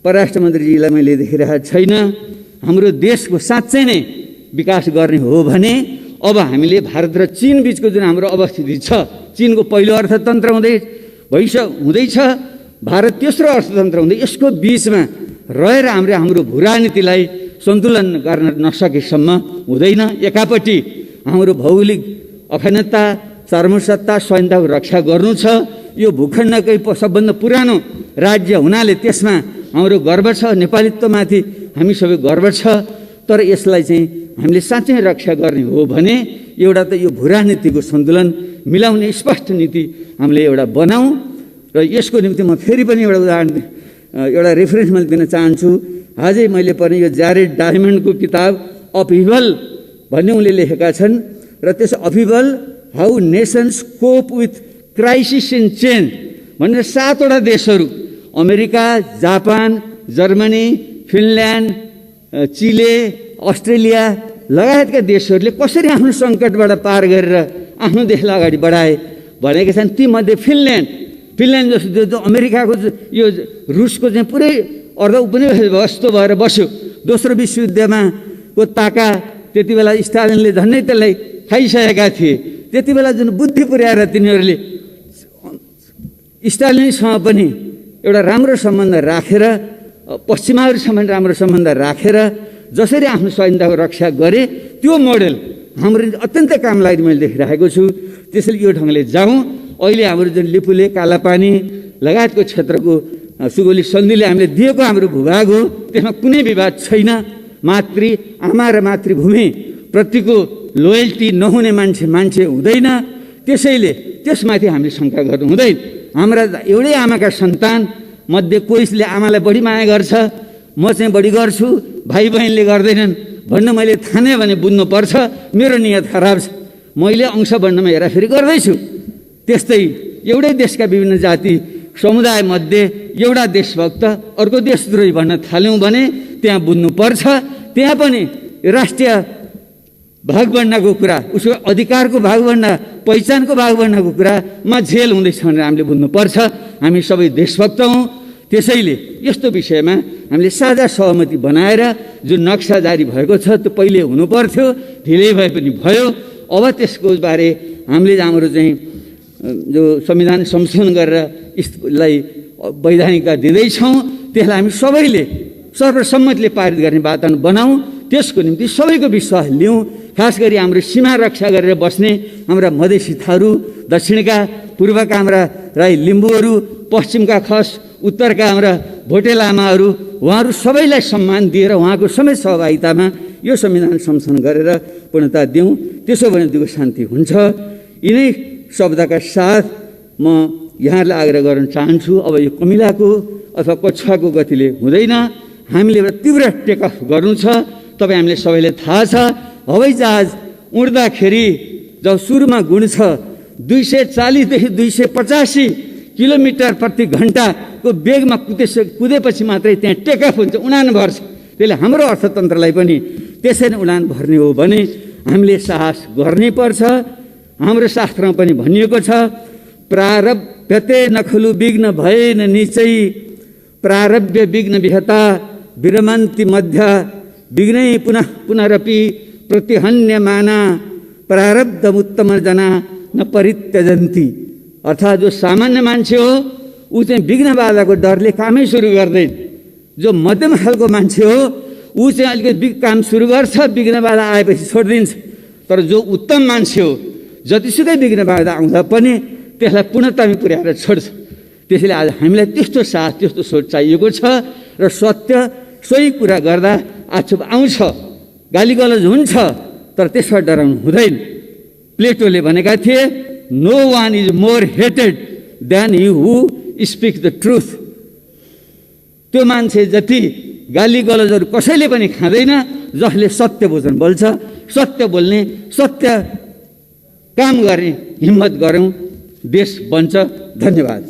Speaker 2: परराष्ट्र मन्त्रीजीलाई मैले देखिरहेको छैन। हाम्रो देशको साँच्चै नै विकास गर्ने हो भने अब हामीले भारत र चीन बिचको जुन हाम्रो अवस्थिति छ, चीनको पहिलो अर्थतन्त्र हुँदैछ, भारत तेस्रो अर्थतन्त्र हुँदै, यसको बिचमा रहेर हाम्रो भूराजनीतिलाई सन्तुलन गर्न नसकेसम्म हुँदैन। एकापट्टि हाम्रो भौगोलिक अखण्डता, सार्वभौमसत्ता, स्वाधीनताको रक्षा गर्नु छ। यो भूखण्डकै सबभन्दा पुरानो राज्य हुनाले त्यसमा हाम्रो गर्व छ, नेपालीत्वमाथि हामी सबै गर्व छ। तर यसलाई चाहिँ हामीले साँच्चै रक्षा गर्ने हो भने एउटा त यो भूराजनीतिको सन्तुलन मिलाउने स्पष्ट नीति हामीले एउटा बनाऊँ। र यसको निम्ति म फेरि पनि एउटा उदाहरण, एउटा रेफरेन्स मैले दिन चाहन्छु। आजै मैले पनि यो ज्यारेड डायमन्डको किताब अपहिभल भन्ने उनले लेखेका छन्। र त्यस upheaval how nations cope with crisis in change भनेर 7वटा देशहरू, America, Japan, Germany, Finland, Chile, Australia लगायतका देशहरूले कसरी आफ्नो सङ्कटबाट पार गरेर आफ्नो देशलाई अगाडि बढाए भनेका छन्। तीमध्ये फिनल्यान्ड जस्तो अमेरिकाको यो रुसको चाहिँ पुरै अर्धउपनिवेशस्तो भएर बस्यो। दोस्रो विश्वयुद्धमा को ताका त्यति बेला स्टालिनले झन्डै त्यसलाई खाइसकेका थिए। त्यति बेला जुन बुद्धि पुर्याएर तिनीहरूले स्टालिनसँग पनि एउटा राम्रो सम्बन्ध राखेर, पश्चिमाहरूसँग राम्रो सम्बन्ध राखेर जसरी आफ्नो स्वाधीनताको रक्षा गरे, त्यो मोडेल हाम्रो अत्यन्तै काम लाग्ने मैले देखिरहेको छु। त्यसैले यो ढङ्गले जाउँ। अहिले हाम्रो जुन लिपुले, कालापानी लगायतको क्षेत्रको सुगौली सन्धिले हामीले दिएको हाम्रो भूभाग हो, त्यसमा कुनै विवाद छैन। आमा र मातृभूमि प्रतिको लोयल्टी नहुने मान्छे हुँदैन। त्यसैले त्यसमाथि हामीले शङ्का गर्नु हुँदैन। हाम्रा एउटै आमाका सन्तान मध्ये कोहीले आमालाई बढी माया गर्छ, म चाहिँ बढी गर्छु, भाइ बहिनीले गर्दैनन् भन्न मैले ठाने भने बुझ्नुपर्छ मेरो नियत खराब छ। मैले अंश बन्नमा हेराफेरि गर्दैछु। त्यस्तै एउटै देशका विभिन्न जाति समुदाय मध्ये एउटा देशभक्त अर्को देशद्रोही भन्न थाल्यौँ भने त्यहाँ बुझ्नुपर्छ। त्यहाँ पनि राष्ट्रिय भागभण्डाको कुरा, उसको अधिकारको भागभण्डा, पहिचानको भागभण्डाको कुरामा झेल हुँदैछ भनेर हामीले बुझ्नुपर्छ। हामी सबै देशभक्त हौँ। त्यसैले यस्तो विषयमा हामीले साझा सहमति बनाएर जुन नक्सा जारी भएको छ त्यो पहिले हुनुपर्थ्यो, ढिलै भए पनि भयो। अब त्यसको बारे हामीले हाम्रो चाहिँ जो संविधान संशोधन गरेर यसलाई वैधानिकता दिँदैछौँ, त्यसलाई हामी सबैले सर्वसम्मतिले पारित गर्ने वातावरण बनाऊँ। त्यसको निम्ति सबैको विश्वास लिउँ। खास गरी हाम्रो सीमा रक्षा गरेर बस्ने हाम्रा मधेसी थारू, दक्षिणका पूर्वका हाम्रा राई लिम्बूहरू, पश्चिमका खस, उत्तरका हाम्रा भोटे लामाहरू, उहाँहरू सबैलाई सम्मान दिएर उहाँको समेत सहभागितामा यो संविधान संशोधन गरेर पूर्णता दिउँ। त्यसो भने दिगो शान्ति हुन्छ। यिनै शब्दका साथ म यहाँलाई आग्रह गर्न चाहन्छु, अब यो कमिलाको अथवा कक्षाको गतिले हुँदैन। हामीले एउटा तीव्र टेकअफ गर्नु छ। तपाईँ हामीले सबैले थाहा छ, हवाईजहाज उड्दाखेरि जब सुरुमा गुण छ 240 देखि 285 किलोमिटर प्रति घन्टाको वेगमा कुदेपछि मात्रै त्यहाँ टेकअफ हुन्छ, उडान भर्छ। त्यसले हाम्रो अर्थतन्त्रलाई पनि त्यसै नै उडान भर्ने हो भने हामीले साहस गर्नै पर्छ। हाम्रो शास्त्रमा पनि भनिएको छ, प्रारब्धते नखलु विघ्न भएन निचै, प्रारब्ध विघ्न विहता विरमन्ति मध्य विघ्नै पुनः पुनरपि प्रतिहन्यमाना प्रारब्धमुत्तम जना न परित्यजन्ति। अर्थात् जो सामान्य मान्छे हो ऊ चाहिँ विघ्न बाधाको डरले कामै सुरु गर्दैन। जो मध्यम खालको मान्छे हो ऊ चाहिँ अलिकति काम सुरु गर्छ, विघ्न बाधा आएपछि छोडिदिन्छ। तर जो उत्तम मान्छे हो जतिसुकै विघ्न बाधा आउँदा पनि त्यसलाई पूर्णतामा पुर्याएर छोड्छ। त्यसैले आज हामीलाई त्यस्तो साहस, त्यस्तो सोच चाहिएको छ र सत्य सोही कुरा गर्दा आक्षेप आउँछ, गालीगलौज हुन्छ, तर त्यसबाट डराउनु हुँदैन। प्लेटोले भनेका थिए, no one is more hated than you who speak the truth. त्यो मान्छे जति गाली गलौजहरू कसैले पनि खाँदैन जसले सत्य वचन बोल्छ। सत्य बोल्ने, सत्य काम गर्ने हिम्मत गरौँ, देश बन्छ। धन्यवाद।